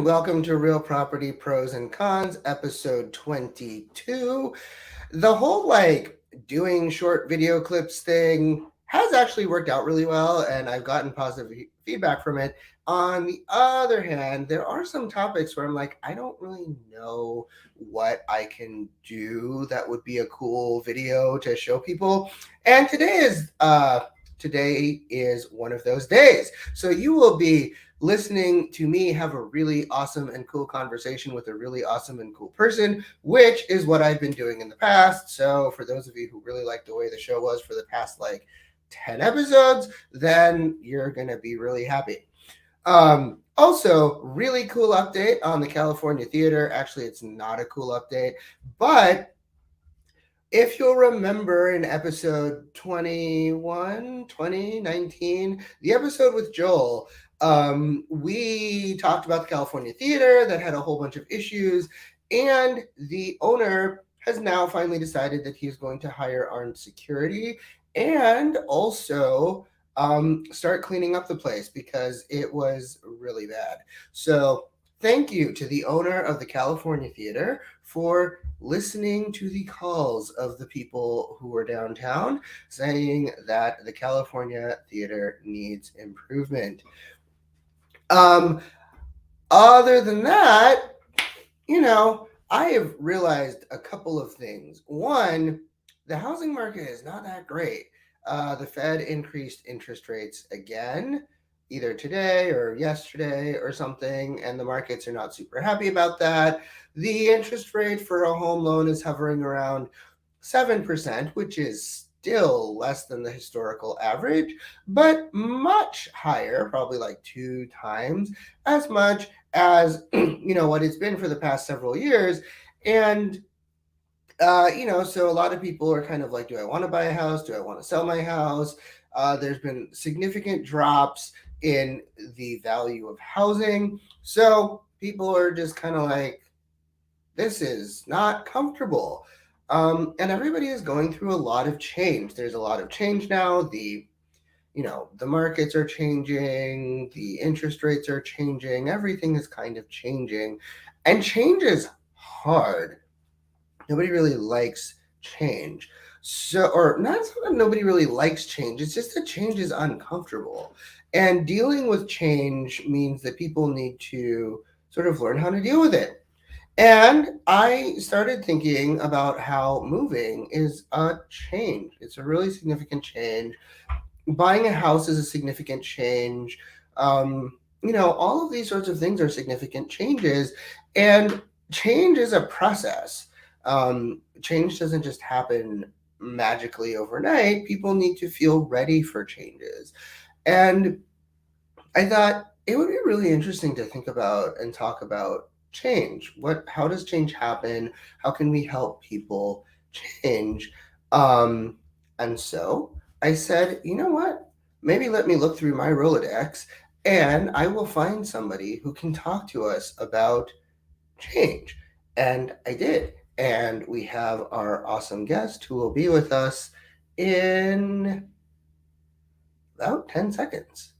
everyone. Welcome to Real Property Pros and Cons, episode 22. The whole doing short video clips thing has actually worked out really well, and I've gotten positive feedback from it. On the other hand, there are some topics where I'm like, I don't really know what I can do that would be a cool video to show people. And today is one of those days. So you will be listening to me have a really awesome and cool conversation with a really awesome and cool person, which is what I've been doing in the past. So for those of you who really like the way the show was for the past 10 episodes, then you're going to be really happy. Also, really cool update on the California Theater. Actually, it's not a cool update, but if you'll remember in episode 21, 2019, the episode with Joel, we talked about the California Theater that had a whole bunch of issues, and the owner has now finally decided that he's going to hire armed security and also start cleaning up the place because it was really bad. So thank you to the owner of the California Theater for listening to the calls of the people who were downtown saying that the California Theater needs improvement. Other than that, I have realized a couple of things. One, the housing market is not that great. The Fed increased interest rates again, either today or yesterday or something, and the markets are not super happy about that. The interest rate for a home loan is hovering around 7%, which is still less than the historical average, but much higher, probably like 2 times as much as what it's been for the past several years. And so a lot of people are kind of like, do I want to buy a house? Do I want to sell my house? There's been significant drops in the value of housing. So people are just kind of like, this is not comfortable. And everybody is going through a lot of change. There's a lot of change now. The markets are changing, the interest rates are changing, everything is kind of changing. And change is hard. Nobody really likes change. So, or not that nobody really likes change, it's just that change is uncomfortable. And dealing with change means that people need to sort of learn how to deal with it. And I started thinking about how moving is a change. It's a really significant change. Buying a house is a significant change. All of these sorts of things are significant changes. And change is a process. Change doesn't just happen magically overnight. People need to feel ready for changes. And I thought it would be really interesting to think about and talk about change. How does change happen? How can we help people change? And so I said, you know what? Maybe let me look through my Rolodex and I will find somebody who can talk to us about change. And I did. And we have our awesome guest who will be with us in about 10 seconds.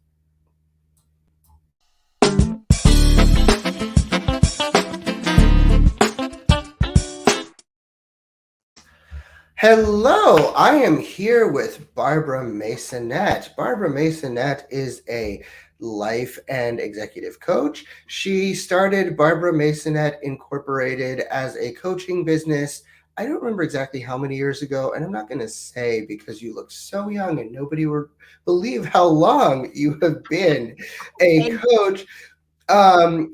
Hello, I am here with Barbara Maisonet. Barbara Maisonet is a life and executive coach. She started Barbara Maisonet Incorporated as a coaching business. I don't remember exactly how many years ago, and I'm not going to say because you look so young and nobody would believe how long you have been a coach.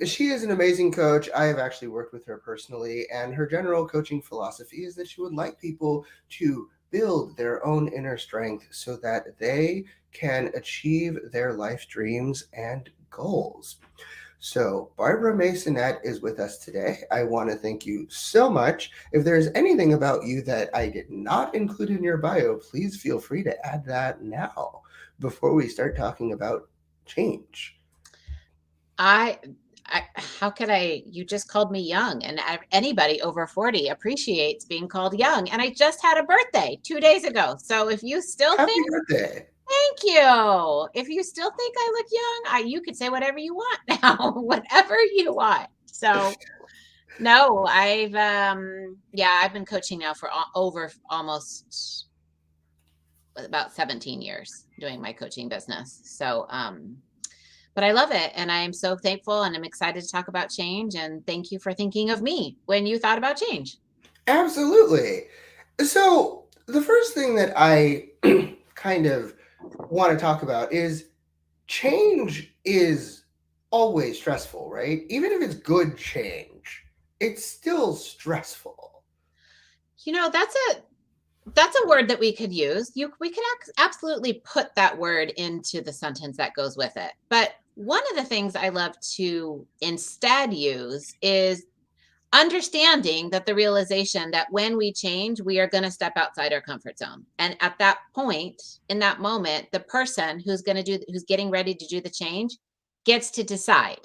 She is an amazing coach. I have actually worked with her personally, and her general coaching philosophy is that she would like people to build their own inner strength so that they can achieve their life dreams and goals. So, Barbara Maisonet is with us today. I want to thank you so much. If there's anything about you that I did not include in your bio, please feel free to add that now before we start talking about change. I how could you just called me young, and anybody over 40 appreciates being called young. And I just had a birthday 2 days ago. So if you still Happy think birthday. Thank you. If you still think I look young, you could say whatever you want now, whatever you want. So no, I've been coaching now for over almost about 17 years doing my coaching business. So but I love it and I'm so thankful and I'm excited to talk about change and thank you for thinking of me when you thought about change. Absolutely. So, the first thing that I kind of want to talk about is change is always stressful, right? Even if it's good change, it's still stressful. You know, that's a word that we could use. We could absolutely put that word into the sentence that goes with it. But one of the things I love to instead use is understanding that the realization that when we change, we are going to step outside our comfort zone. And at that point, in that moment, the person who's getting ready to do the change gets to decide,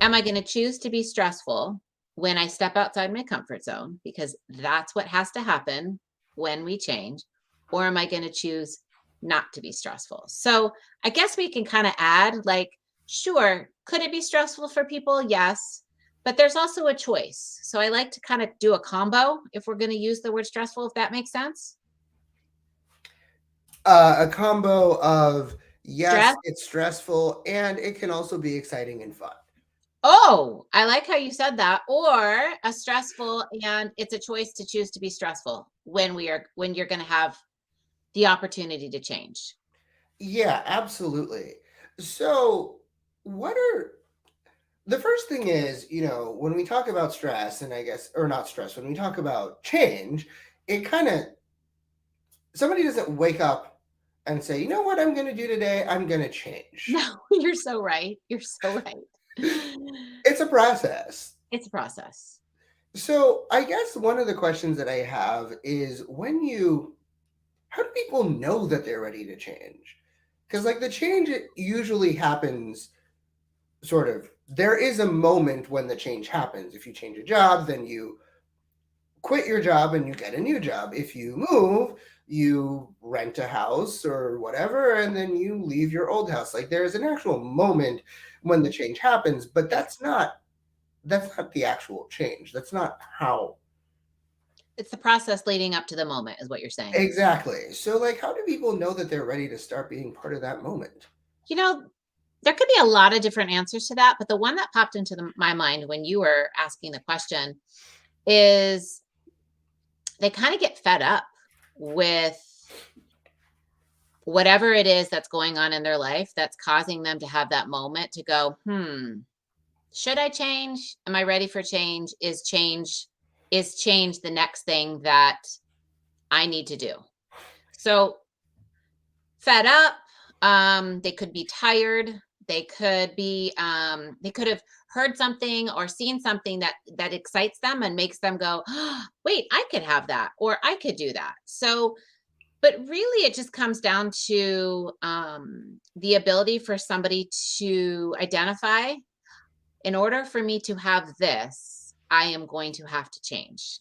am I going to choose to be stressful when I step outside my comfort zone? Because that's what has to happen when we change. Or am I going to choose not to be stressful? So I guess we can kind of add like, sure, could it be stressful for people? Yes. But there's also a choice. So I like to kind of do a combo if we're going to use the word stressful, if that makes sense. A combo of yes, Stress. it's stressful, and it can also be exciting and fun. Oh, I like how you said that. Or a stressful, and it's a choice to choose to be stressful when you're going to have the opportunity to change. Yeah, absolutely. So, what are the first thing is, when we talk about stress, and I guess, or not stress, when we talk about change, it kind of, somebody doesn't wake up and say, you know what I'm going to do today? I'm going to change. No, you're so right. You're so right. It's a process. It's a process. So, I guess one of the questions that I have is how do people know that they're ready to change? Because, like, the change, it usually happens sort of, there is a moment when the change happens. If you change a job, then you quit your job and you get a new job. If you move, you rent a house or whatever, and then you leave your old house. Like, there's an actual moment when the change happens, but that's not the actual change. That's not how. It's the process leading up to the moment, is what you're saying. Exactly. So, like, how do people know that they're ready to start being part of that moment? You know, there could be a lot of different answers to that, but the one that popped into my mind when you were asking the question is they kind of get fed up with whatever it is that's going on in their life that's causing them to have that moment to go, should I change? Am I ready for change? Is change the next thing that I need to do? So fed up, they could be tired, they could have heard something or seen something that excites them and makes them go, oh, wait, I could have that or I could do that. So but really it just comes down to the ability for somebody to identify, in order for me to have this, I am going to have to change.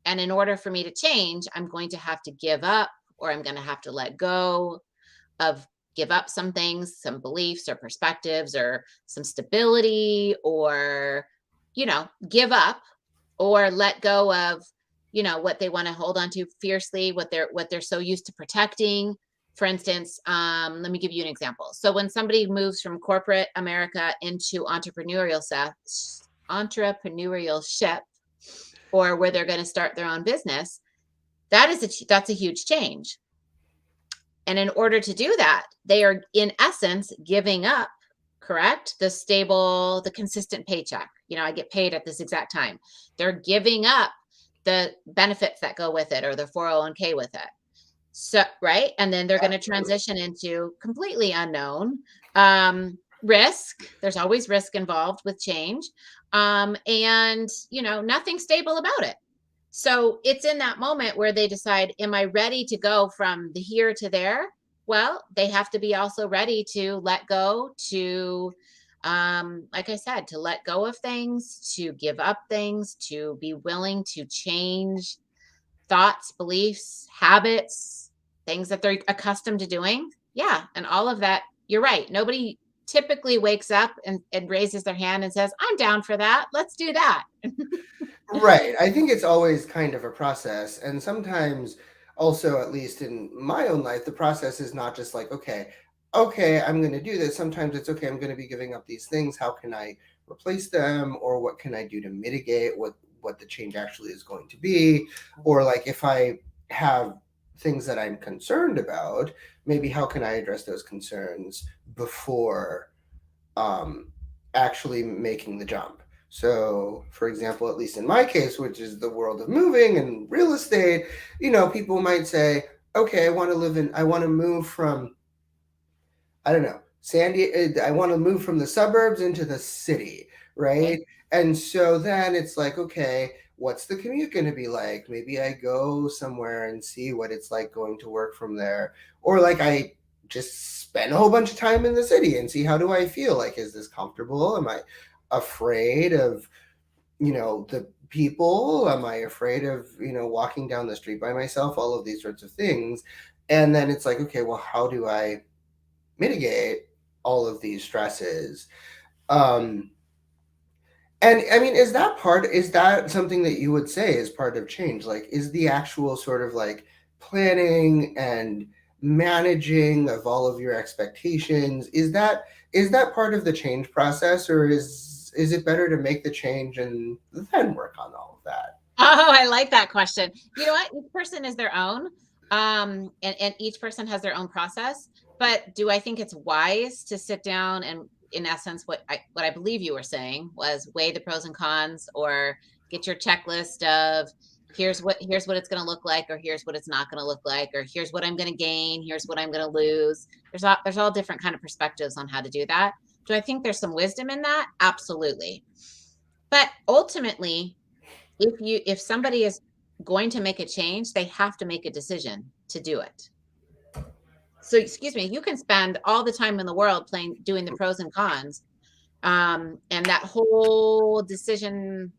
And in order for me to change, I'm going to have to give up, or I'm going to have to let go of, give up some things, some beliefs or perspectives or some stability, or, give up or let go of, what they want to hold on to fiercely, what they're so used to protecting. For instance, let me give you an example. So when somebody moves from corporate America into entrepreneurship, or where they're going to start their own business, that's a huge change. And in order to do that, they are in essence giving up, correct? The consistent paycheck. I get paid at this exact time. They're giving up the benefits that go with it, or the 401k with it. So, right. And then they're going to Absolutely. transition into completely unknown risk. There's always risk involved with change. And, nothing stable about it. So it's in that moment where they decide, am I ready to go from the here to there? Well, they have to be also ready to let go, to, like I said, to let go of things, to give up things, to be willing to change thoughts, beliefs, habits, things that they're accustomed to doing. Yeah. And all of that, you're right. Nobody typically wakes up and raises their hand and says, I'm down for that. Let's do that. Right. I think it's always kind of a process. And sometimes also, at least in my own life, the process is not just like, okay, I'm going to do this. Sometimes it's okay, I'm going to be giving up these things. How can I replace them? Or what can I do to mitigate what the change actually is going to be? Or like if I have things that I'm concerned about, maybe how can I address those concerns before actually making the jump? So, for example, at least in my case, which is the world of moving and real estate, people might say, okay, I want to move from, I don't know, I want to move from the suburbs into the city, right? Okay. And so then it's like, okay, what's the commute going to be like? Maybe I go somewhere and see what it's like going to work from there. Or like I just spend a whole bunch of time in the city and see, how do I feel? Like, is this comfortable? Am I afraid of, the people? Am I afraid of, walking down the street by myself? All of these sorts of things. And then it's like, okay, well, how do I mitigate all of these stresses? Um, and I mean, is that something that you would say is part of change? Like, is the actual sort of like planning and managing of all of your expectations, is that part of the change process, or is it better to make the change and then work on all of that? Oh, I like that question. You know what? Each person is their own. And each person has their own process. But do I think it's wise to sit down and, in essence, what I believe you were saying was weigh the pros and cons, or get your checklist of here's what it's going to look like, or here's what it's not going to look like, or here's what I'm going to gain, here's what I'm going to lose. There's all different kind of perspectives on how to do that. Do I think there's some wisdom in that? Absolutely. But ultimately, if somebody is going to make a change, they have to make a decision to do it. So, excuse me, you can spend all the time in the world doing the pros and cons, and that whole decision,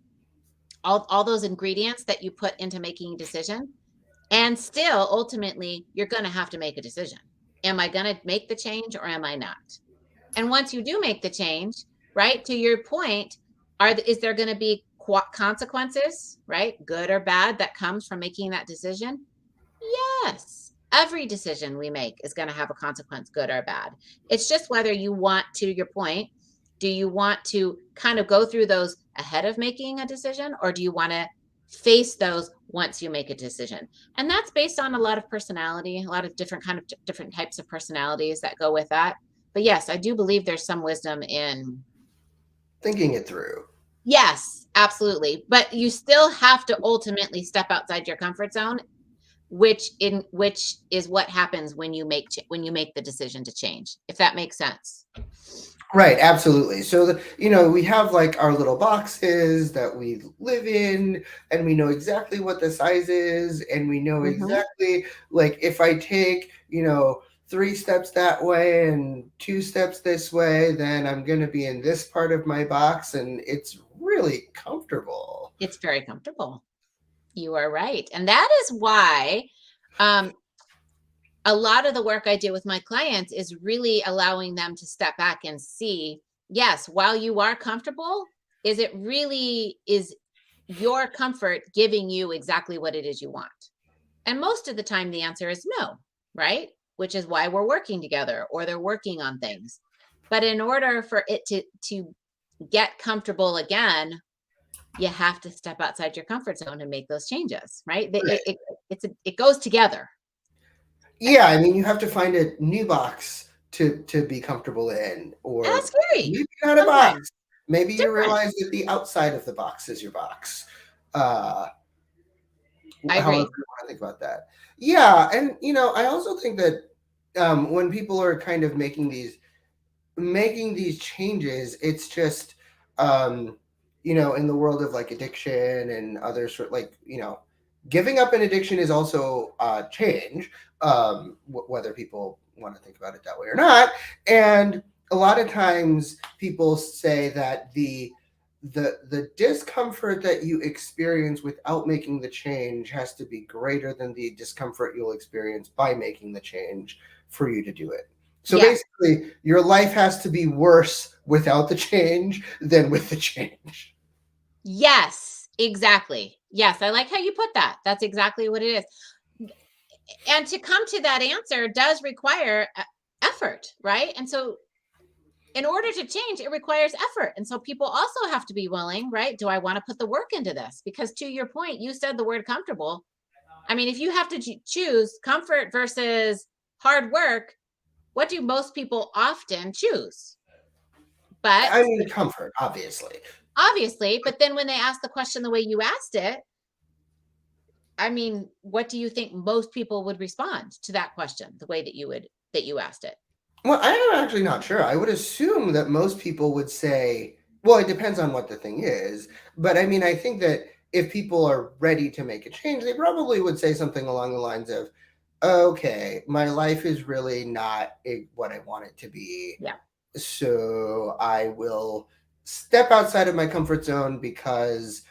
all those ingredients that you put into making a decision, and still ultimately you're going to have to make a decision. Am I going to make the change or am I not? And once you do make the change, right, to your point, is there going to be consequences, right, good or bad, that comes from making that decision? Yes. Every decision we make is going to have a consequence, good or bad. It's just whether you want, to your point, do you want to kind of go through those ahead of making a decision, or do you want to face those once you make a decision? And that's based on a lot of personality, a lot of different types of personalities that go with that. But yes, I do believe there's some wisdom in Thinking it through. yes, absolutely. But you still have to ultimately step outside your comfort zone, which is what happens when you make the decision to change, if that makes sense. Right, absolutely. So we have like our little boxes that we live in, and we know exactly what the size is, and we know Mm-hmm. exactly, like, if I take, 3 steps that way and 2 steps this way, then I'm going to be in this part of my box, and it's really comfortable. It's very comfortable. You are right. And that is why um, a lot of the work I do with my clients is really allowing them to step back and see, yes, while you are comfortable, is your comfort giving you exactly what it is you want? And most of the time the answer is no, right? Which is why we're working together, or they're working on things. But in order for it to get comfortable again, you have to step outside your comfort zone and make those changes, right? Right. It goes together. Yeah, I mean, you have to find a new box to be comfortable in, And that's or scary maybe not a sometimes. box. Maybe It's you different. realize that the outside of the box is your box. Uh, I However agree. you want to think about that. Yeah, and I also think that when people are kind of making these changes, it's just in the world of like addiction and other sort, like, giving up an addiction is also change, whether people want to think about it that way or not. And a lot of times people say that the discomfort that you experience without making the change has to be greater than the discomfort you'll experience by making the change for you to do it. So Yes. basically, your life has to be worse without the change than with the change. Yes, exactly. Yes, I like how you put that. That's exactly what it is. And to come to that answer does require effort, right? And so in order to change, it requires effort. And so people also have to be willing, right? Do I want to put the work into this? Because to your point, you said the word comfortable. I mean, if you have to choose comfort versus hard work, what do most people often choose? But I mean, comfort, obviously. obviously, but then when they ask the question the way you asked it, I mean, what do you think most people would respond to that question the way that you asked it? Well, I am actually not sure. I would assume that most people would say, well, it depends on what the thing is. But I mean, I think that if people are ready to make a change, they probably would say something along the lines of, okay, my life is really not what I want it to be. Yeah. So I will step outside of my comfort zone because,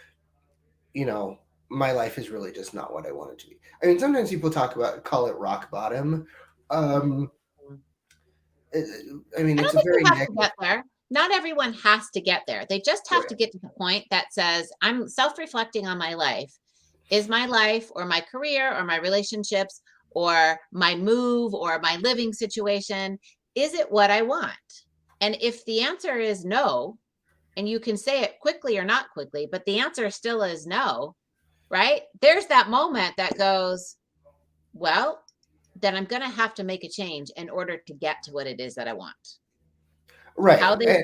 my life is really just not what I want it to be. I mean, sometimes people call it rock bottom. Um, Mhm. I mean, I it's don't a think you very have to negative. get there. Not everyone has to get there. They just have to Right. get to the point that says, I'm self-reflecting on my life. Is my life or my career or my relationships or my move or my living situation, is it what I want? And if the answer is no, and you can say it quickly or not quickly, but the answer still is no, right? There's that moment that goes, well, then I'm going to have to make a change in order to get to what it is that I want. Right. How they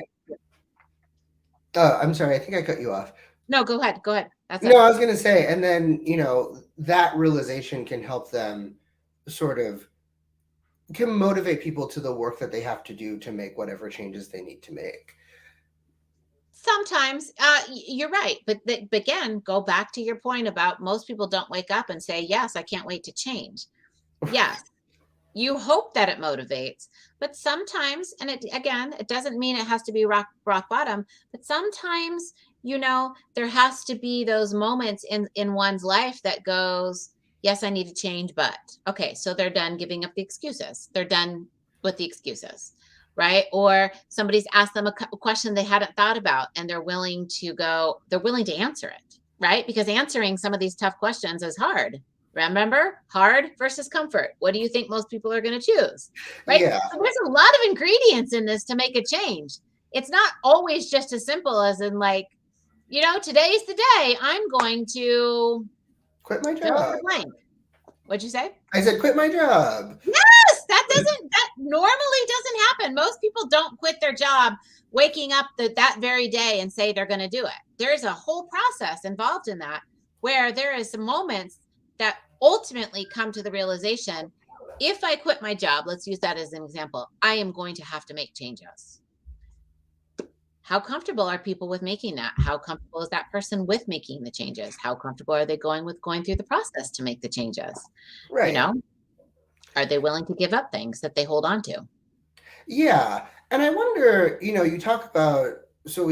I'm sorry. I think I cut you off. No, go ahead. Go ahead. That's No, it. I was going to say, and then, that realization can help them sort of can motivate people to the work that they have to do to make whatever changes they need to make. Sometimes you're right, but again, go back to your point about most people don't wake up and say, "Yes, I can't wait to change." Yes, you hope that it motivates, but sometimes, and it again, it doesn't mean it has to be rock bottom, but sometimes, there has to be those moments in one's life that goes, yes, I need to change, but okay, so they're done giving up the excuses. They're done with the excuses, right? Or somebody's asked them a question they hadn't thought about and they're willing to answer it, right? Because answering some of these tough questions is hard. Remember, hard versus comfort. What do you think most people are going to choose? Right? Yeah. So there's a lot of ingredients in this to make a change. It's not always just as simple as in like, today's the day I'm going to Quit my fill in job. the blank. What'd you say? I said, quit my job. Yes, that normally doesn't happen. Most people don't quit their job waking up that very day and say they're going to do it. There's a whole process involved in that where there is some moments that ultimately come to the realization, if I quit my job, let's use that as an example, I am going to have to make changes. How comfortable are people with making that? How comfortable is that person with making the changes? How comfortable are they going through the process to make the changes? You Right. know, are they willing to give up things that they hold on to? Yeah. And I wonder, you talk about, so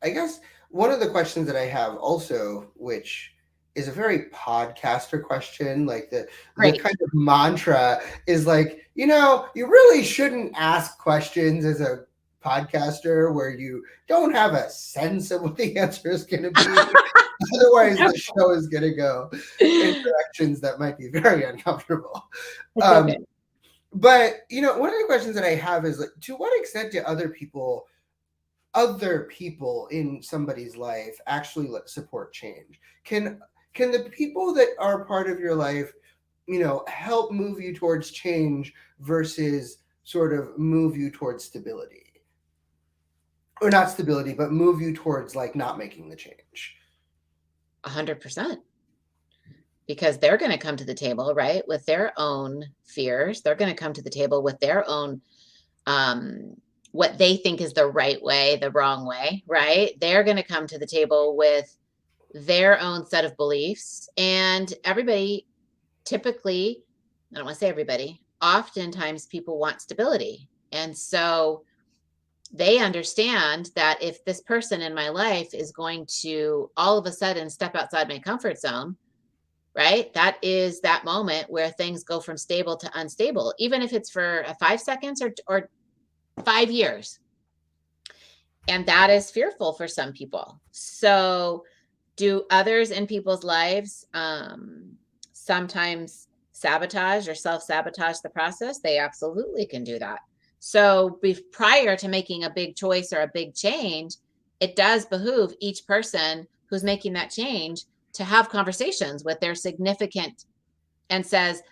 I guess one of the questions that I have also, which is a very podcaster question, like the Great. kind of mantra is like, you really shouldn't ask questions as a podcaster where you don't have a sense of what the answer is going to be. Otherwise, the show is going to go in directions that might be very uncomfortable. It's Um, okay. but one of the questions that I have is like, to what extent do other people in somebody's life actually support change? Can the people that are part of your life, help move you towards change versus sort of move you towards stability? Or not stability, but move you towards like not making the change. 100%. Because they're going to come to the table, right, with their own fears. They're going to come to the table with their own what they think is the right way, the wrong way, right? They're going to come to the table with their own set of beliefs. And everybody typically, I don't want to say everybody, oftentimes people want stability. And so they understand that if this person in my life is going to all of a sudden step outside my comfort zone, right? That is that moment where things go from stable to unstable, even if it's for 5 seconds or 5 years. And that is fearful for some people. So, do others in people's lives sometimes sabotage or self-sabotage the process? They absolutely can do that. So prior to making a big choice or a big change, it does behoove each person who's making that change to have conversations with their significant and says,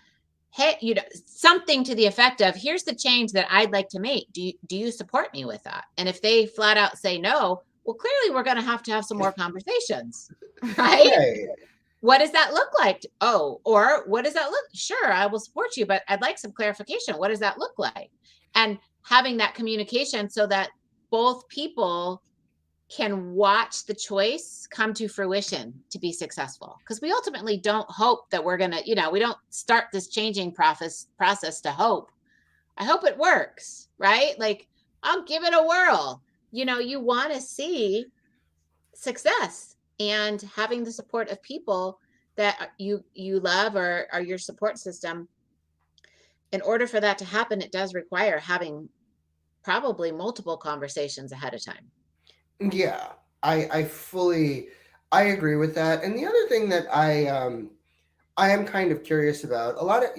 hey, something to the effect of, here's the change that I'd like to make. Do you support me with that? And if they flat out say no, well, clearly we're going to have some more conversations, right? Right. What does that look like? Oh, or what does that look? Sure, I will support you, but I'd like some clarification. What does that look like? And having that communication so that both people can watch the choice come to fruition to be successful. Because we ultimately don't hope that we're going to, we don't start this changing process to hope. I hope it works, right? Like, I'll give it a whirl. You want to see success, and having the support of people that you love or are your support system. In order for that to happen, it does require having probably multiple conversations ahead of time. Yeah, I agree with that. And the other thing that I am kind of curious about, a lot of,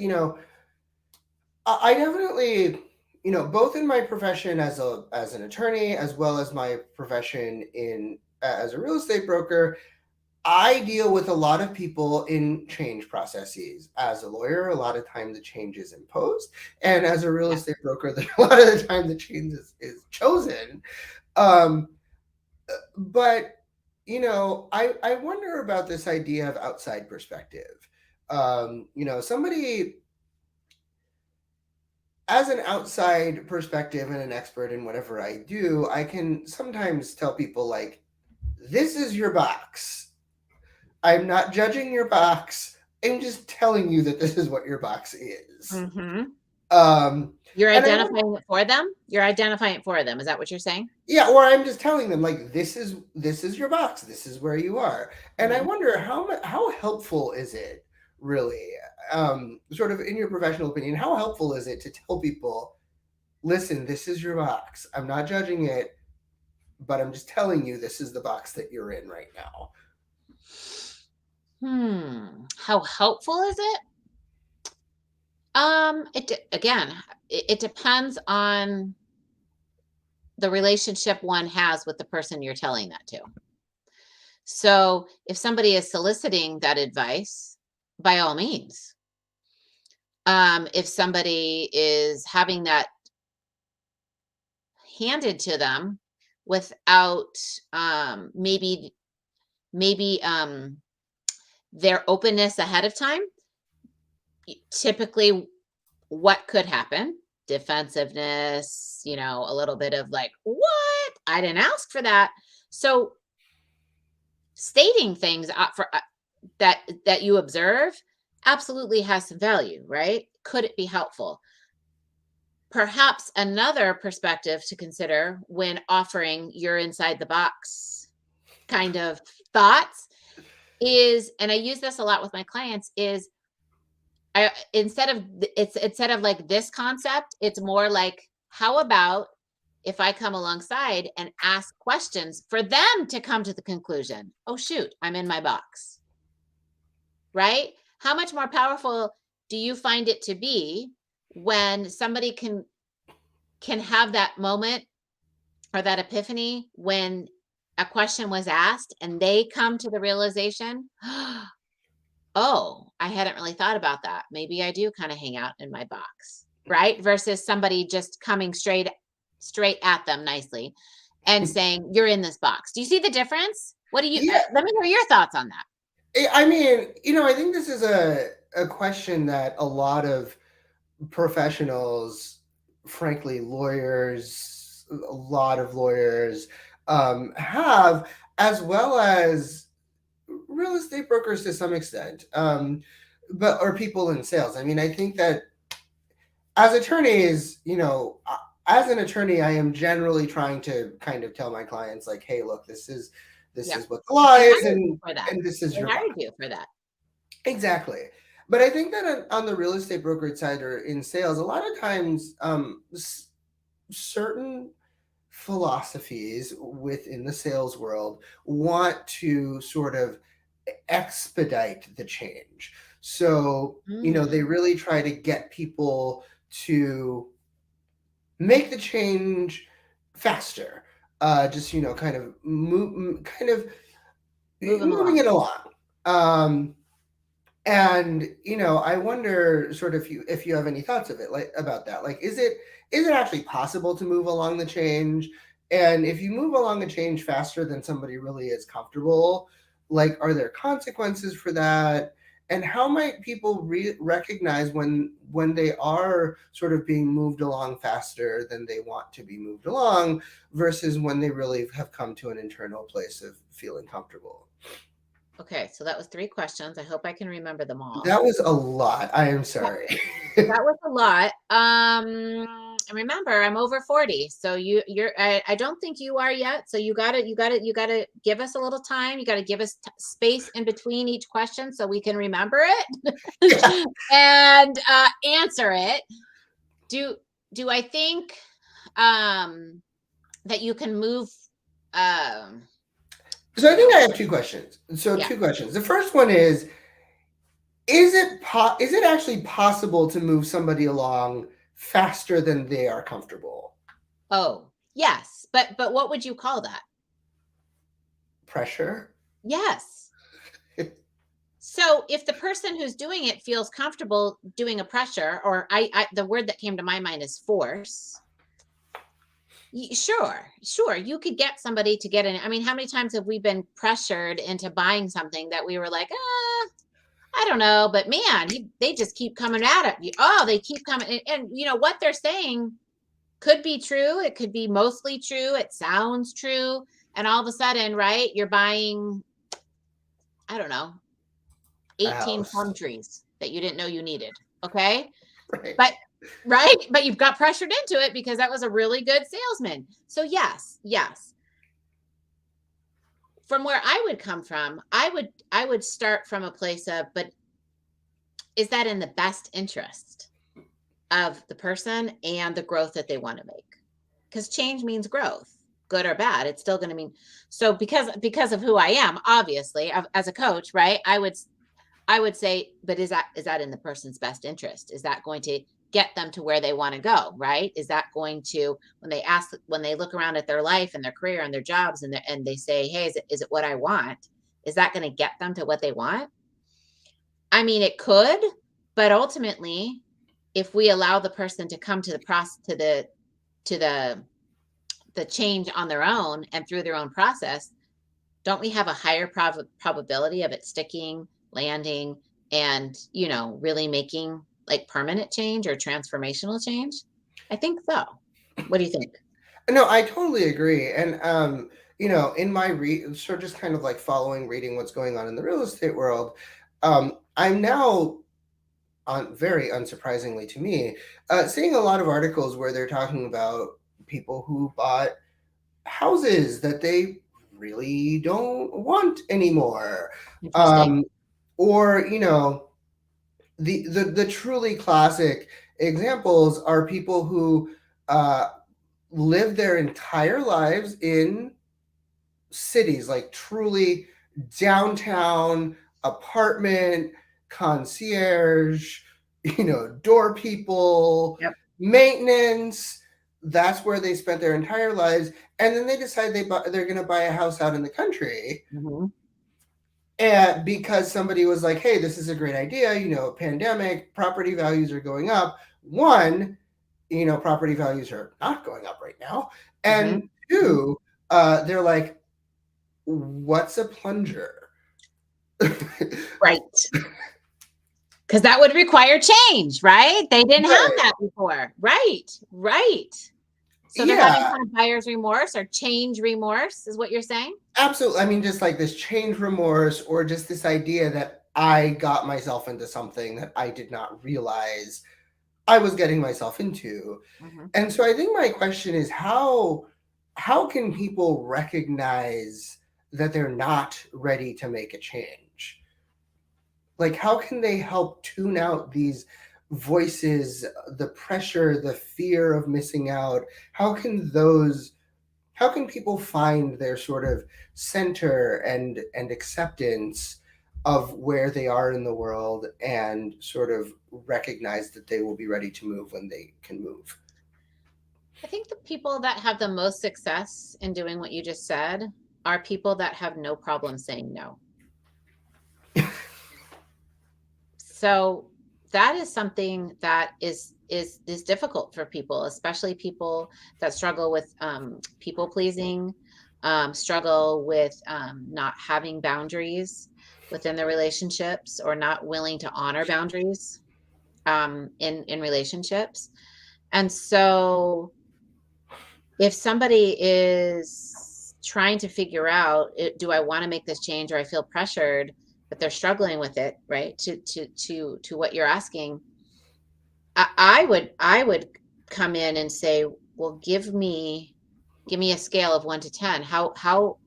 I definitely, both in my profession as an attorney, as well as my profession in as a real estate broker, I deal with a lot of people in change processes. As a lawyer, a lot of time the change is imposed, and as a real Yeah. estate broker, a lot of the time the change is chosen. Um, but I wonder about this idea of outside perspective. Somebody as an outside perspective and an expert in whatever I do, I can sometimes tell people, like, this is your box. I'm not judging your box. I'm just telling you that this is what your box is. Mm-hmm. Um, You're and identifying it for them. You're identifying it for them. Is that what you're saying? yeah, or I'm just telling them, like, this is your box. This is where you are. And I Mm-hmm. wonder how helpful is it really, sort of in your professional opinion, how helpful is it to tell people, listen, this is your box. I'm not judging it, but I'm just telling you this is the box that you're in right now. How helpful is it? It depends on the relationship one has with the person you're telling that to. So if somebody is soliciting that advice, by all means. If somebody is having that handed to them without maybe their openness ahead of time, typically what could happen? Defensiveness, a little bit of like, what? I didn't ask for that. So stating things that you observe absolutely has some value, right? Could it be helpful? Perhaps another perspective to consider when offering your inside the box kind of thoughts is, and I use this a lot with my clients, is instead of like this concept, it's more like, how about if I come alongside and ask questions for them to come to the conclusion, oh shoot, I'm in my box, right? How much more powerful do you find it to be when somebody can have that moment or that epiphany when a question was asked and they come to the realization, oh, I hadn't really thought about that. Maybe I do kind of hang out in my box, right? Versus somebody just coming straight at them nicely and saying, you're in this box. Do you see the difference? What do you, Yeah, let me hear your thoughts on that. I mean, I think this is a question that a lot of professionals, frankly, lawyers, a lot of lawyers, have, as well as real estate brokers to some extent, or people in sales. I mean, I think that as attorneys, as an attorney, I am generally trying to kind of tell my clients like, hey, look, this is what the law is, and this is They your hired bond. you for that. Exactly. But I think that on the real estate brokerage side or in sales, a lot of times certain philosophies within the sales world want to sort of expedite the change. So, they really try to get people to make the change faster. Just, kind of moving it along. And I wonder sort of if you have any thoughts of it, like about that. Like, is it actually possible to move along the change? And if you move along the change faster than somebody really is comfortable, like, are there consequences for that? And how might people recognize when they are sort of being moved along faster than they want to be moved along versus when they really have come to an internal place of feeling comfortable? Okay, so that was 3 questions. I hope I can remember them all. That was a lot. I am sorry. That was a lot. Remember, I'm over 40, so you're. I don't think you are yet. So you gotta give us a little time. You gotta give us space in between each question so we can remember it and answer it. Do I think that you can move? So I think I have 2 questions. So 2 questions. The first one is it actually possible to move somebody along faster than they are comfortable? Oh, yes. But what would you call that? Pressure? Yes. So if the person who's doing it feels comfortable doing a pressure, or the word that came to my mind is force. Sure. You could get somebody to get in. I mean, how many times have we been pressured into buying something that we were like, I don't know, but man, they just keep coming at it. Oh, they keep coming. And what they're saying could be true. It could be mostly true. It sounds true. And all of a sudden, right, you're buying, I don't know, 18 plum trees that you didn't know you needed. Okay. Right. But you've got pressured into it because that was a really good salesman. So yes. From where I would come from, I would start from a place of, but is that in the best interest of the person and the growth that they want to make? Because change means growth, good or bad. It's still going to mean, so because of who I am, obviously, as a coach, right? I would say, but is that in the person's best interest? Is that going to get them to where they want to go, right? Is that going to, when they look around at their life and their career and their jobs and they say, hey, is it what I want? Is that going to get them to what they want? I mean, it could, but ultimately, if we allow the person to come to the process, to the change on their own and through their own process, don't we have a higher probability of it sticking, landing, and really making like permanent change or transformational change? I think so. What do you think? No, I totally agree. And in my sort of just kind of like reading what's going on in the real estate world, I'm now, very unsurprisingly to me, seeing a lot of articles where they're talking about people who bought houses that they really don't want anymore. Or the truly classic examples are people who live their entire lives in cities, like truly downtown apartment, concierge, door people, maintenance. That's where they spent their entire lives. And then they decide they're going to buy a house out in the country. Mm-hmm. And because somebody was like, hey, this is a great idea, pandemic, property values are going up. One, property values are not going up right now. And two, they're like, what's a plunger? Right. Because that would require change, right? They didn't have that before. Right. So they're having kind of buyer's remorse or change remorse is what you're saying? Absolutely. I mean, just like this change remorse, or just this idea that I got myself into something that I did not realize I was getting myself into. Mhm. And so I think my question is how can people recognize that they're not ready to make a change? Like how can they help tune out these voices, the pressure, the fear of missing out? How can people find their sort of center and acceptance of where they are in the world and sort of recognize that they will be ready to move when they can move? I think the people that have the most success in doing what you just said are people that have no problem saying no. So that is something that is difficult for people, especially people that struggle with people pleasing, struggle with not having boundaries within their relationships, or not willing to honor boundaries in relationships. And so if somebody is trying to figure out, do I want to make this change, or I feel pressured, but they're struggling with it, right? To what you're asking, I would come in and say, well, give me a scale of 1 to 10. How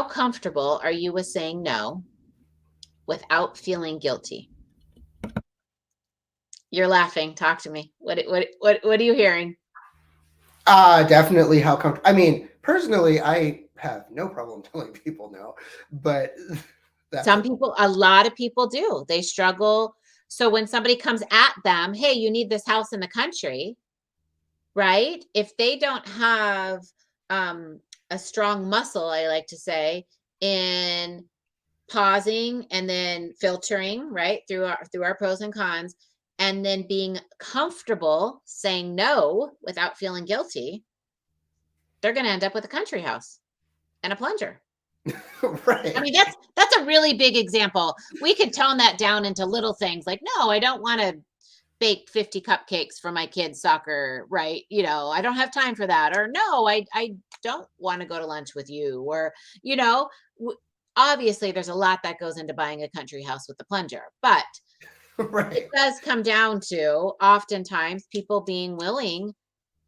comfortable are you with saying no without feeling guilty? You're laughing. Talk to me. What are you hearing? Definitely how comfortable. I mean, personally, I have no problem telling people no, but that's Some a people, a lot of people do. They struggle. So when somebody comes at them, hey, you need this house in the country, right? If they don't have um, a strong muscle, I like to say, in pausing and then filtering, right, through our pros and cons, and then being comfortable saying no without feeling guilty, they're going to end up with a country house and a plunger. I right. mean, that's a really big example. We could tone that down into little things like, no, I don't want to bake 50 cupcakes for my kids' soccer, right? I don't have time for that. Or no, I don't want to go to lunch with you. Or, you know, obviously there's a lot that goes into buying a country house with the plunger, but it Right. does come down to oftentimes people being willing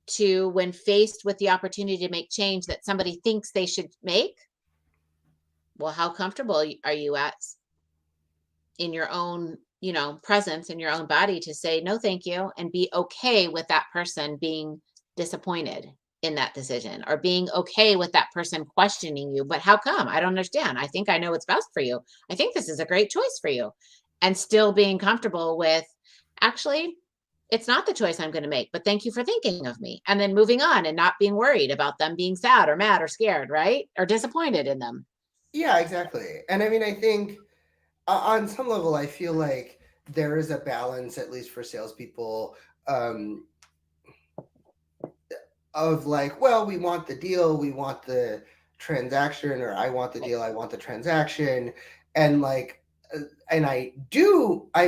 to, when faced with the opportunity to make change that somebody thinks they should make, well, how comfortable are you at in your own, presence in your own body to say no thank you, and be okay with that person being disappointed in that decision, or being okay with that person questioning you, but how come? I don't understand. I think I know what's best for you. I think this is a great choice for you. And still being comfortable with, actually, it's not the choice I'm going to make, but thank you for thinking of me. And then moving on and not being worried about them being sad or mad or scared, right? Or disappointed in them. Yeah, exactly. And I mean, I think on some level, I feel like there is a balance, at least for salespeople, um, of like, well, we want the deal, we want the transaction, or I want the deal, I want the transaction, and like, and I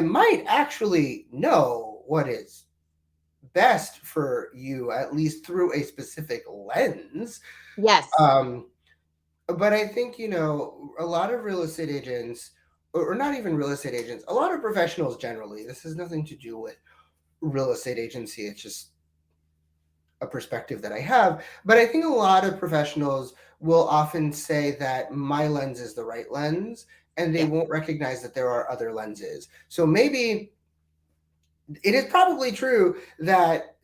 might actually know what is best for you, at least through a specific lens. Yes. Um, but I think, a lot of real estate agents, or not even real estate agents, a lot of professionals generally, this has nothing to do with real estate agency, it's just a perspective that I have. But I think a lot of professionals will often say that my lens is the right lens, and they Yeah. won't recognize that there are other lenses. So maybe it is probably true that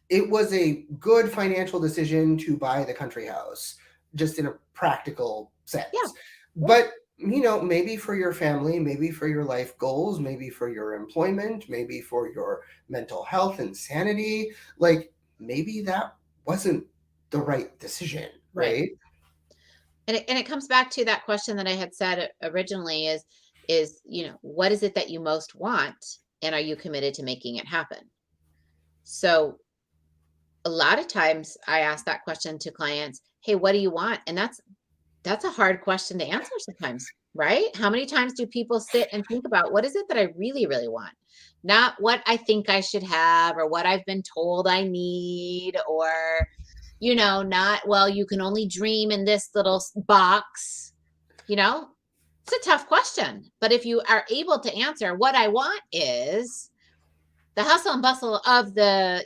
it was a good financial decision to buy the country house, just in a practical Yeah. sense. Yeah. But maybe for your family, maybe for your life goals, maybe for your employment, maybe for your mental health and sanity, like maybe that wasn't the right decision, Right. right? And it comes back to that question that I had said originally, is, what is it that you most want, and are you committed to making it happen? So a lot of times I ask that question to clients, hey, what do you want? And that's a hard question to answer sometimes, right? How many times do people sit and think about, what is it that I really, really want? Not what I think I should have, or what I've been told I need, or, not, well, you can only dream in this little box, you know? It's a tough question. But if you are able to answer, what I want is, the hustle and bustle of the,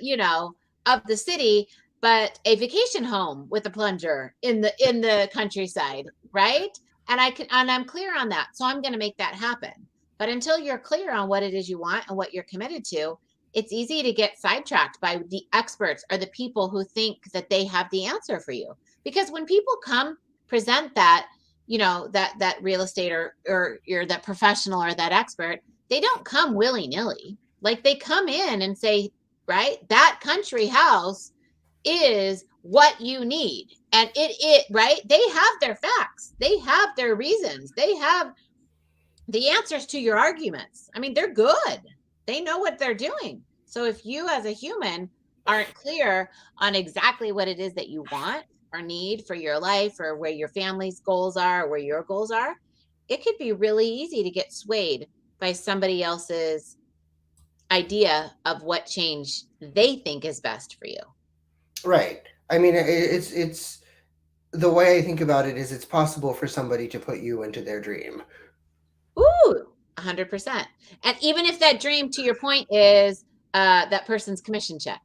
of the city, but a vacation home with a plunger in the countryside, right? And I'm clear on that. So I'm going to make that happen. But until you're clear on what it is you want and what you're committed to, it's easy to get sidetracked by the experts or the people who think that they have the answer for you. Because when people come present that, that real estate or you're that professional or that expert, they don't come willy-nilly. Like they come in and say, right, that country house is what you need. And it right, they have their facts, they have their reasons, they have the answers to your arguments. I mean, they're good, they know what they're doing. So if you as a human aren't clear on exactly what it is that you want or need for your life, or where your family's goals are, or where your goals are, it could be really easy to get swayed by somebody else's idea of what change they think is best for you. Right. I mean, it's the way I think about it is it's possible for somebody to put you into their dream. Ooh, 100%. And even if that dream, to your point, is that person's commission check,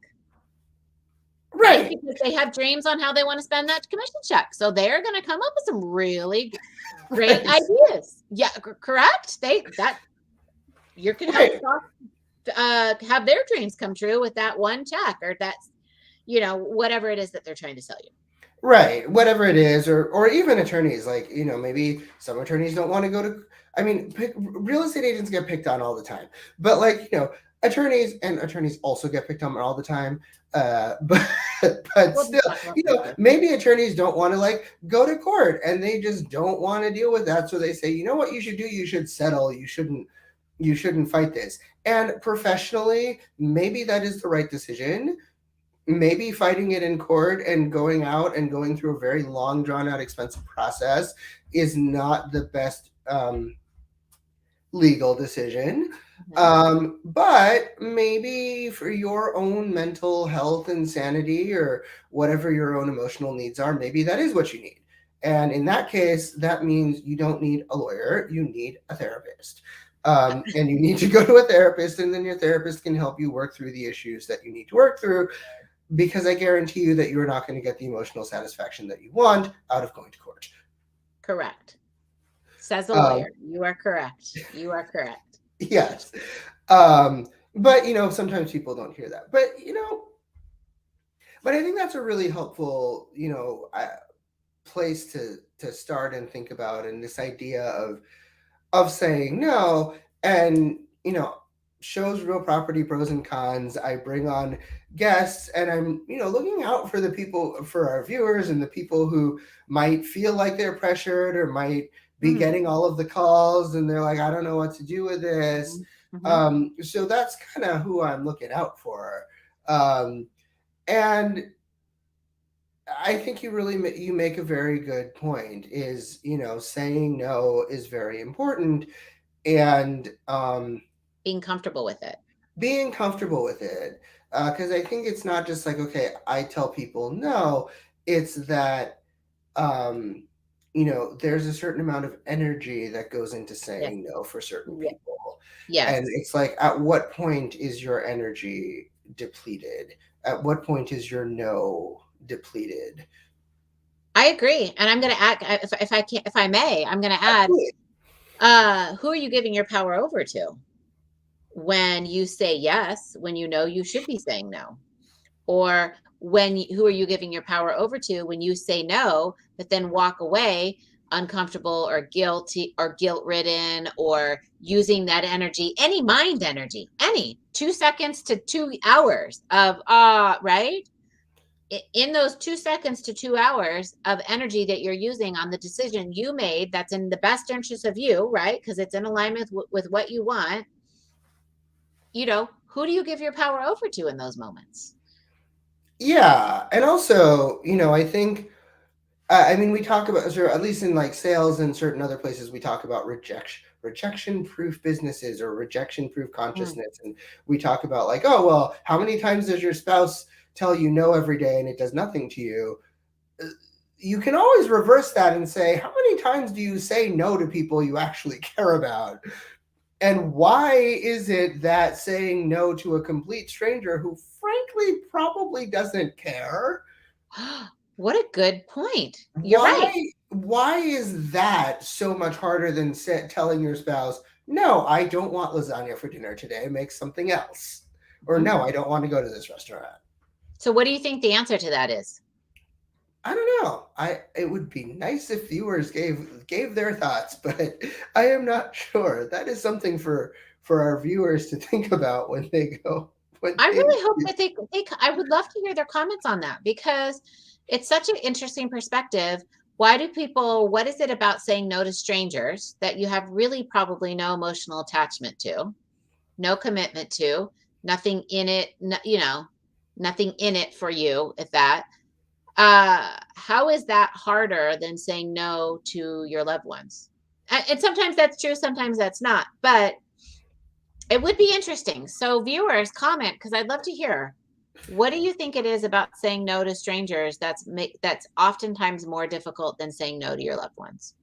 right? Because they have dreams on how they want to spend that commission check. So they're going to come up with some really great ideas. Yeah, correct. You can have their dreams come true with that one check, or that's, whatever it is that they're trying to sell you. Right. Whatever it is, or even attorneys, like, maybe some attorneys don't want to go to, I mean, real estate agents get picked on all the time, but like, attorneys also get picked on all the time. But still, maybe attorneys don't want to like go to court and they just don't want to deal with that. So they say, you know what you should do? You should settle. You shouldn't fight this. And professionally, maybe that is the right decision. Maybe fighting it in court and going out and going through a very long, drawn out, expensive process is not the best legal decision. But maybe for your own mental health and sanity, or whatever your own emotional needs are, maybe that is what you need. And in that case, that means you don't need a lawyer, you need a therapist. And you need to go to a therapist, and then your therapist can help you work through the issues that you need to work through, because I guarantee you that you're not going to get the emotional satisfaction that you want out of going to court. Correct. Says the lawyer. You are correct. You are correct. Yes. But, sometimes people don't hear that. But, but I think that's a really helpful, place to start and think about, and this idea of saying no. And, shows Real Property Pros and Cons, I bring on guests, and I'm, looking out for the people, for our viewers, and the people who might feel like they're pressured or might be getting all of the calls and they're like, I don't know what to do with this. So that's kind of who I'm looking out for. And I think you make a very good point, is, saying no is very important. And being comfortable with it. Because I think it's not just like, okay, I tell people no, it's that, there's a certain amount of energy that goes into saying no for certain people. Yes. And it's like, at what point is your energy depleted? At what point is your no depleted? I agree. And I'm going to add, if I may, I'm going to add, who are you giving your power over to? When you say yes, when you should be saying no? Or who are you giving your power over to when you say no, but then walk away uncomfortable or guilty or guilt-ridden, or using that energy, any mind energy, any 2 seconds to 2 hours of right? In those 2 seconds to 2 hours of energy that you're using on the decision you made, that's in the best interest of you, right? Because it's in alignment with what you want. Who do you give your power over to in those moments? Yeah. And also, I think, we talk about, or at least in like sales and certain other places, we talk about rejection-proof businesses or rejection-proof consciousness. And we talk about like, oh, well, how many times does your spouse tell you no every day and it does nothing to you? You can always reverse that and say, how many times do you say no to people you actually care about? And why is it that saying no to a complete stranger who frankly probably doesn't care, What a good point. You're right. why is that so much harder than telling your spouse, no, I don't want lasagna for dinner today, make something else, or Mhm. no, I don't want to go to this restaurant? So what do you think the answer to that is? I don't know. It would be nice if viewers gave their thoughts, but I am not sure. That is something for our viewers to think about when they go when I they. really hope that I would love to hear their comments on that, because it's such an interesting perspective. Why do people, what is it about saying no to strangers that you have really probably no emotional attachment to, no commitment to, nothing in it, nothing in it for you at that? How is that harder than saying no to your loved ones? And sometimes that's true, sometimes that's not, but it would be interesting. So viewers, comment, because I'd love to hear. What do you think it is about saying no to strangers that's oftentimes more difficult than saying no to your loved ones?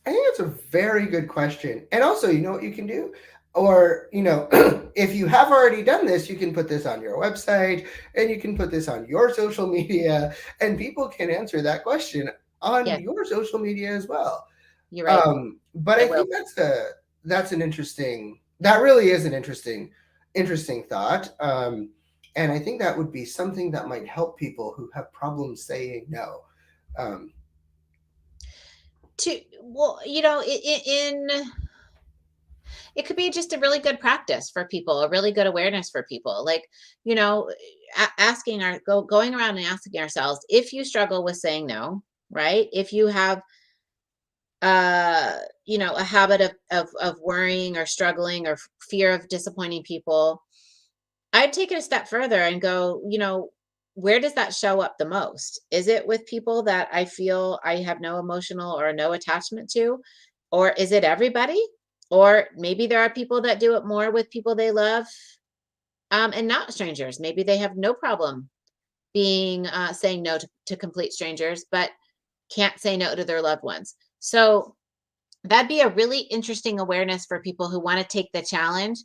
I think that's a very good question. And also, you know what you can do? Or, if you have already done this, you can put this on your website and you can put this on your social media, and people can answer that question on Yes, your social media as well. you're right. But I I will. think that really is an interesting thought. And I think that would be something that might help people who have problems saying no. Um, To well, it could be just a really good practice for people, a really good awareness for people. Like, you know, going around and asking ourselves, if you struggle with saying no, right? If you have a habit of worrying or struggling or fear of disappointing people, I'd take it a step further and go, where does that show up the most? Is it with people that I feel I have no emotional or no attachment to? Or is it everybody? Or maybe there are people that do it more with people they love, and not strangers. Maybe they have no problem being saying no to complete strangers, but can't say no to their loved ones. So that'd be a really interesting awareness for people who want to take the challenge,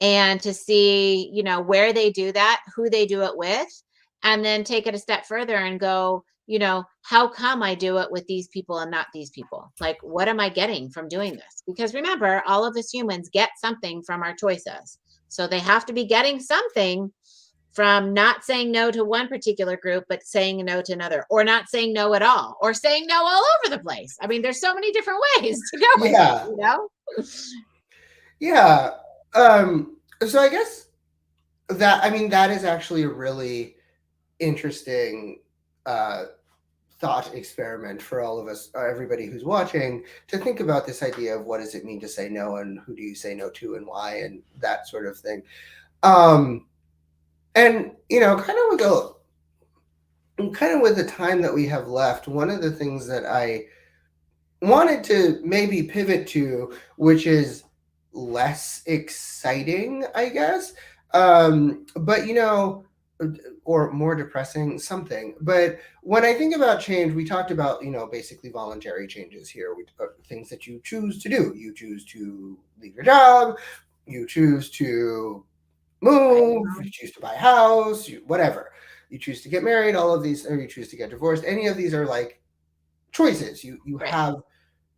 and to see, where they do that, who they do it with, and then take it a step further and go, how come I do it with these people and not these people? Like, what am I getting from doing this? Because remember, all of us humans get something from our choices. So they have to be getting something from not saying no to one particular group, but saying no to another, or not saying no at all, or saying no all over the place. I mean, there's so many different ways to go with it, yeah, you know? yeah. So I guess that is actually a really interesting uh, thought experiment for all of us, everybody who's watching, to think about this idea of what does it mean to say no, and who do you say no to, and why, and that sort of thing. Um, and kind of with the time that we have left, one of the things that I wanted to maybe pivot to, which is less exciting, I guess, but or more depressing, something. But when I think about change, we talked about basically voluntary changes here, things that you choose to do. You choose to leave your job, you choose to Right. move, you choose to buy a house, whatever. You choose to get married, all of these, or you choose to get divorced. Any of these are like choices. You Right. have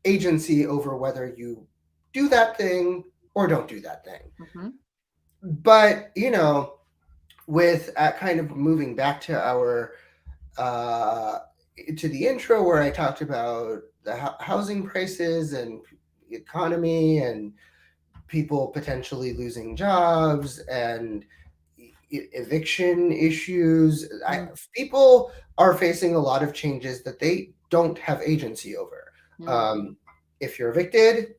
agency over whether you do that thing or don't do that thing. Hmm. But with kind of moving back to our uh, to the intro where I talked about the housing prices and economy and people potentially losing jobs and eviction issues. People are facing a lot of changes that they don't have agency over. Mm-hmm. Um, if you're evicted,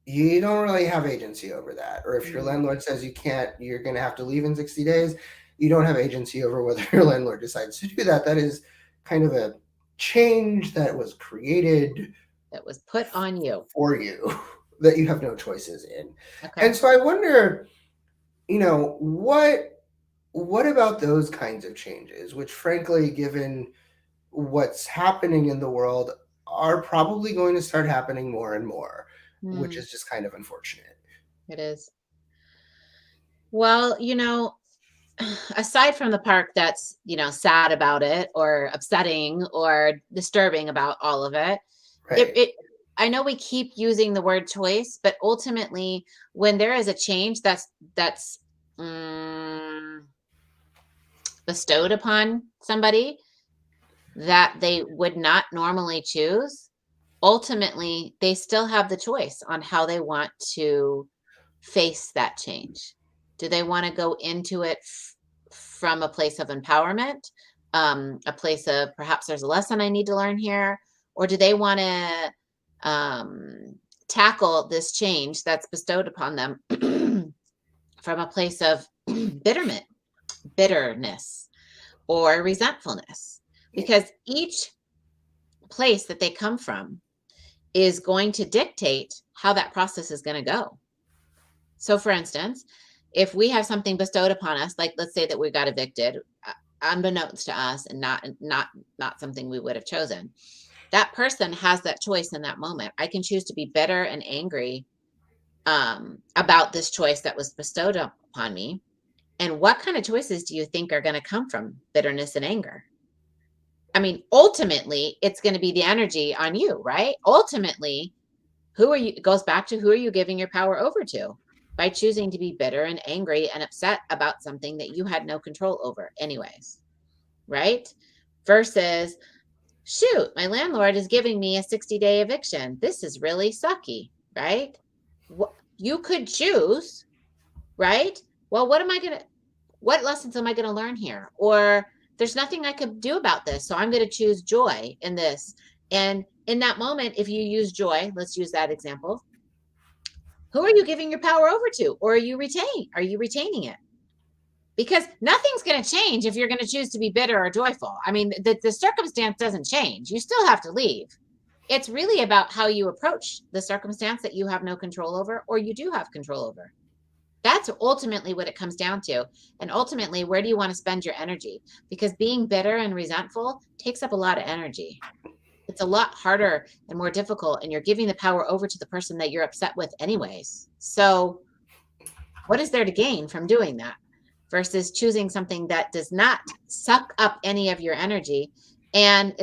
you don't really have agency over that. Or if your landlord says you can't, you're going to have to leave in 60 days, you don't have agency over whether your landlord decides to do that. That is kind of a change that was created That was put on you. for you that you have no choices in. Okay. And so I wonder, what about those kinds of changes, which frankly, given what's happening in the world, are probably going to start happening more and more, which Mm. is just kind of unfortunate. It is. Well, aside from the part that's, sad about it or upsetting or disturbing about all of it, Right. I know we keep using the word choice, but ultimately when there is a change that's mm, bestowed upon somebody that they would not normally choose, ultimately they still have the choice on how they want to face that change. Do they want to go into it from a place of empowerment, a place of perhaps there's a lesson I need to learn here, or do they want to tackle this change that's bestowed upon them from a place of bitterness or resentfulness? Because each place that they come from is going to dictate how that process is going to go. So, for instance, if we have something bestowed upon us, like let's say that we got evicted, unbeknownst to us, and not something we would have chosen, that person has that choice in that moment. I can choose to be bitter and angry about this choice that was bestowed upon me. And what kind of choices do you think are going to come from bitterness and anger? I mean, ultimately, it's going to be the energy on you, right? Ultimately, who are you? It goes back to who are you giving your power over to by choosing to be bitter and angry and upset about something that you had no control over, anyways, right? Versus, shoot, my landlord is giving me a 60-day eviction. This is really sucky, right? You could choose, right? Well, what lessons am I going to learn here? Or there's nothing I could do about this. So I'm going to choose joy in this. And in that moment, if you use joy, let's use that example. Who are you giving your power over to? Or are you retaining it? Because nothing's going to change if you're going to choose to be bitter or joyful. I mean, the circumstance doesn't change. You still have to leave. It's really about how you approach the circumstance that you have no control over or you do have control over. That's ultimately what it comes down to. And ultimately, where do you want to spend your energy? Because being bitter and resentful takes up a lot of energy. It's a lot harder and more difficult, and you're giving the power over to the person that you're upset with, anyways. So, what is there to gain from doing that versus choosing something that does not suck up any of your energy and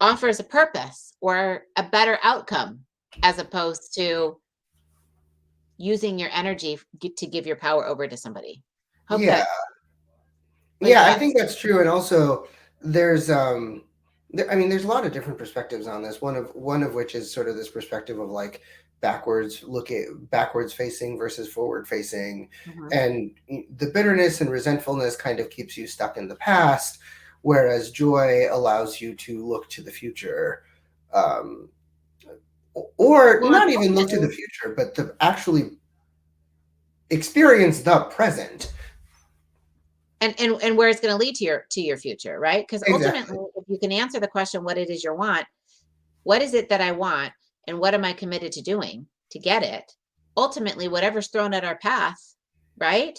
offers a purpose or a better outcome as opposed to using your energy to give your power over to somebody. Hope Yeah. that Yeah, I that's think that's true. And also there's I mean there's a lot of different perspectives on this. One of which is sort of this perspective of like backwards facing versus forward facing. Mhm. And the bitterness and resentfulness kind of keeps you stuck in the past, whereas joy allows you to look to the future. Um, or Well, not even look to the unfortunately, future, but to actually experience the present. and where it's going to lead to your future, right? Because ultimately, Exactly. if you can answer the question, what it is you want, what is it that I want, and what am I committed to doing to get it? Ultimately, whatever's thrown at our path, right?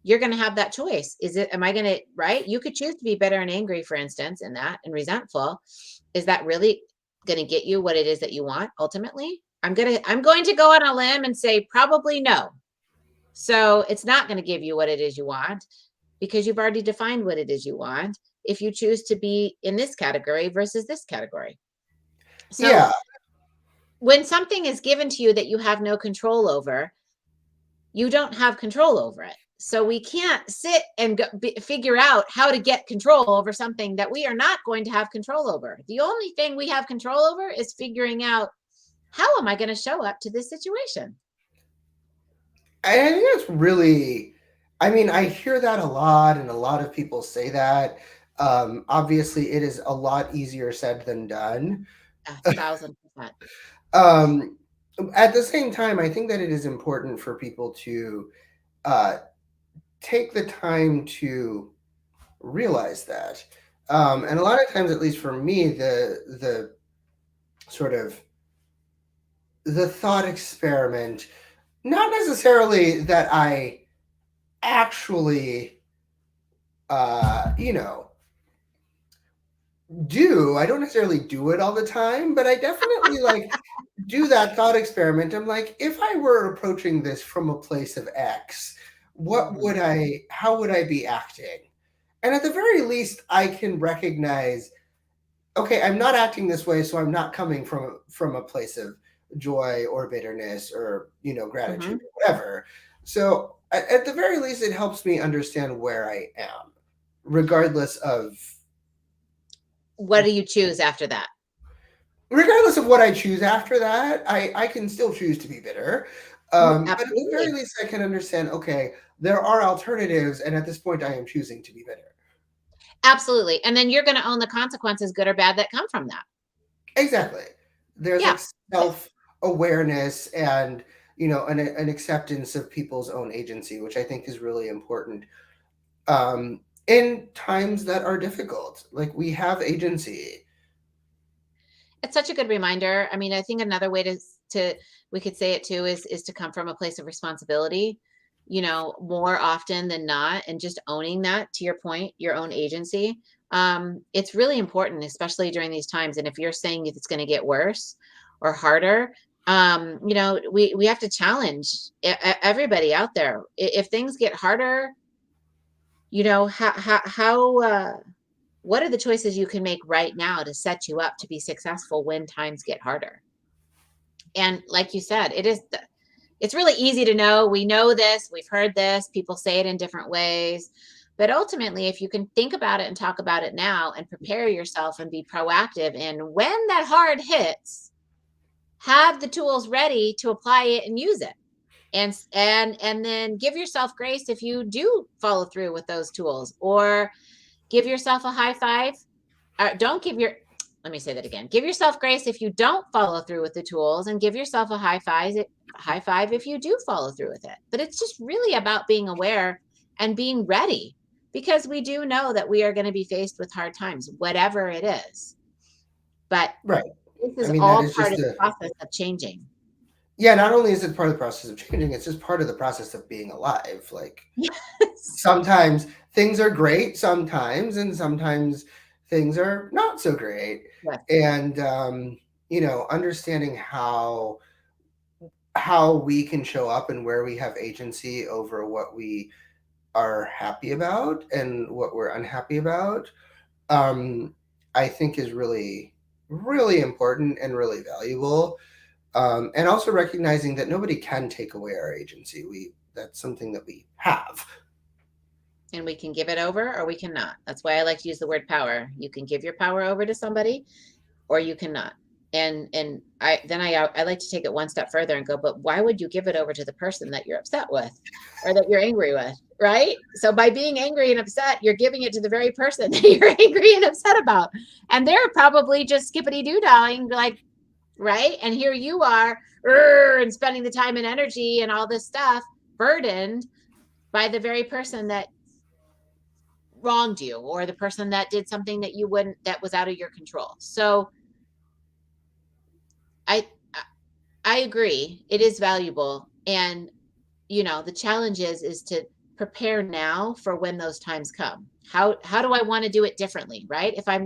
You're going to have that choice. Am I going to, right? You could choose to be bitter and angry, for instance, in that and resentful. Is that really going to get you what it is that you want ultimately? I'm going to go on a limb and say probably no. So it's not going to give you what it is you want because you've already defined what it is you want if you choose to be in this category versus this category. So Yeah. when something is given to you that you have no control over, you don't have control over it. So we can't sit and figure out how to get control over something that we are not going to have control over. The only thing we have control over is figuring out how am I going to show up to this situation? I think that's really, I mean, I hear that a lot, and a lot of people say that. Obviously, it is a lot easier said than done. 1,000%. Um, at the same time, I think that it is important for people to uh, take the time to realize that. And a lot of times, at least for me, the sort of the thought experiment, not necessarily that I actually, you know, do. I don't necessarily do it all the time, but I definitely like do that thought experiment. I'm like, if I were approaching this from a place of X, Mhm. how would I be acting? And at the very least, I can recognize, okay, I'm not acting this way, so I'm not coming from a place of joy or bitterness or, gratitude Mhm. or whatever. So at the very least, it helps me understand where I am, regardless of What do you choose after that? regardless of what I choose after that, I can still choose to be bitter. But at the very Absolutely. least, I can understand, okay, there are alternatives, and at this point, I am choosing to be bitter. Absolutely. And then you're going to own the consequences, good or bad, that come from that. Exactly. There's Yeah. like self awareness and, an acceptance of people's own agency, which I think is really important in times that are difficult. Like we have agency. It's such a good reminder. I mean, I think another way to we could say it too is to come from a place of responsibility, more often than not, and just owning that, to your point, your own agency. It's really important, especially during these times. And if you're saying it's going to get worse or harder, we have to challenge everybody out there. If things get harder, how what are the choices you can make right now to set you up to be successful when times get harder? And like you said, it's really easy to know. We know this, we've heard this, people say it in different ways. But ultimately, if you can think about it and talk about it now and prepare yourself and be proactive, and when that hard hits, have the tools ready to apply it and use it. And then give yourself grace if you do follow through with those tools, or give yourself a high five. Don't give your Let me say that again. Give yourself grace if you don't follow through with the tools, and give yourself a high five if you do follow through with it. But it's just really about being aware and being ready, because we do know that we are going to be faced with hard times, whatever it is. But Right. this I is mean, that all is part just of the a, process of changing. yeah, not only is it part of the process of changing, it's just part of the process of being alive. Like Yes. sometimes things are great, sometimes, and sometimes things are not so great. Yes. And, understanding how we can show up and where we have agency over what we are happy about and what we're unhappy about, um, I think is really, really important and really valuable. And also recognizing that nobody can take away our agency. That's something that we have. And we can give it over or we cannot. That's why I like to use the word power. You can give your power over to somebody, or you cannot. And I like to take it one step further and go, but why would you give it over to the person that you're upset with or that you're angry with? Right. So by being angry and upset, you're giving it to the very person that you're angry and upset about. And they're probably just skippity doo dahing, like, right. And here you are, and spending the time and energy and all this stuff burdened by the very person that wronged you, or the person that did something that you wouldn't, that was out of your control. So I I agree. It is valuable. And the challenge is to prepare now for when those times come. How do I want to do it differently, right? If I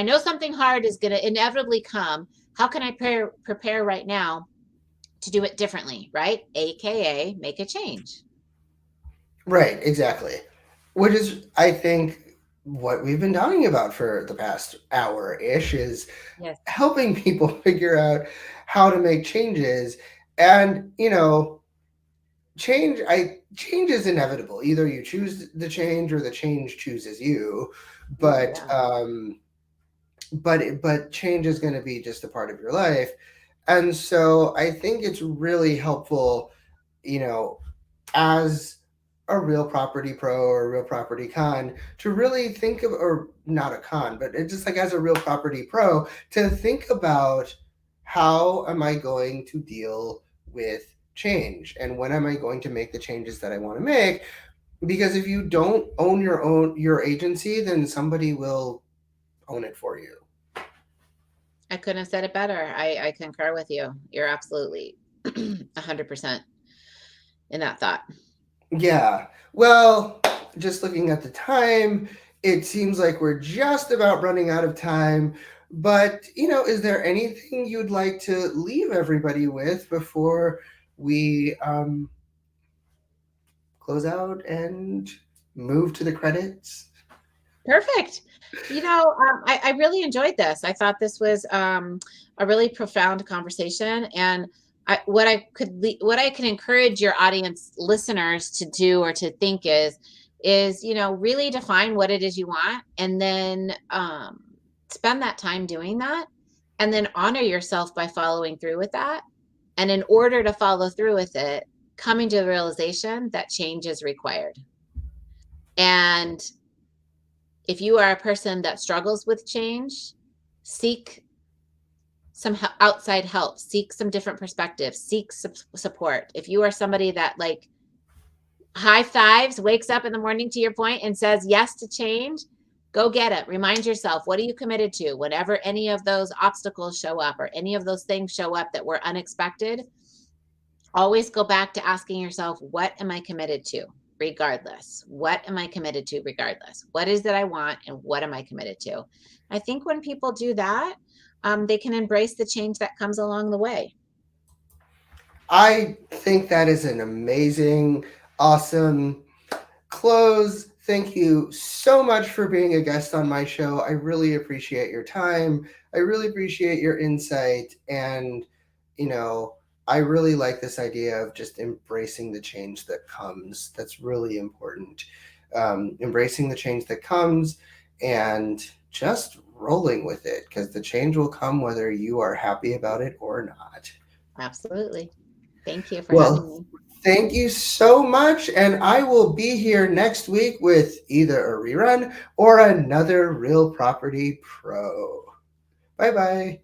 know something hard is gonna inevitably come, how can I prepare right now to do it differently, right? AKA make a change. Right, exactly. Which is, I think, what we've been talking about for the past hour ish is Yes. helping people figure out how to make changes. And, change is inevitable. Either you choose the change or the change chooses you. Ooh, But yeah. but change is going to be just a part of your life. And so I think it's really helpful, you know, as a real property pro or a real property con to really think of, or not a con, but it's just like as a real property pro to think about, how am I going to deal with change and when am I going to make the changes that I want to make? Because if you don't own your agency, then somebody will own it for you. I couldn't have said it better. I concur with you. You're absolutely 100% in that thought. Yeah. Well, just looking at the time, It seems like we're just about running out of time. But, is there anything you'd like to leave everybody with before we close out and move to the credits? Perfect. I really enjoyed this. I thought this was a really profound conversation, and what I can encourage your audience listeners to do or to think is really define what it is you want, and then spend that time doing that, and then honor yourself by following through with that. And in order to follow through with it, coming to the realization that change is required. And if you are a person that struggles with change, seek some outside help, seek some different perspectives, seek support. If you are somebody that like high fives, wakes up in the morning to your point and says yes to change, go get it. Remind yourself, what are you committed to? Whenever any of those obstacles show up or any of those things show up that were unexpected, always go back to asking yourself, what am I committed to? Regardless, what am I committed to? Regardless, what is that I want and what am I committed to? I think when people do that, they can embrace the change that comes along the way. I think that is an amazing, awesome close. Thank you so much for being a guest on my show. I really appreciate your time. I really appreciate your insight. And, you know, I really like this idea of just embracing the change that comes. That's really important. Embracing the change that comes and just rolling with it, because the change will come whether you are happy about it or not. Absolutely. Thank you for having Well, me. thank you so much. And I will be here next week with either a rerun or another Real Property Pro. Bye bye.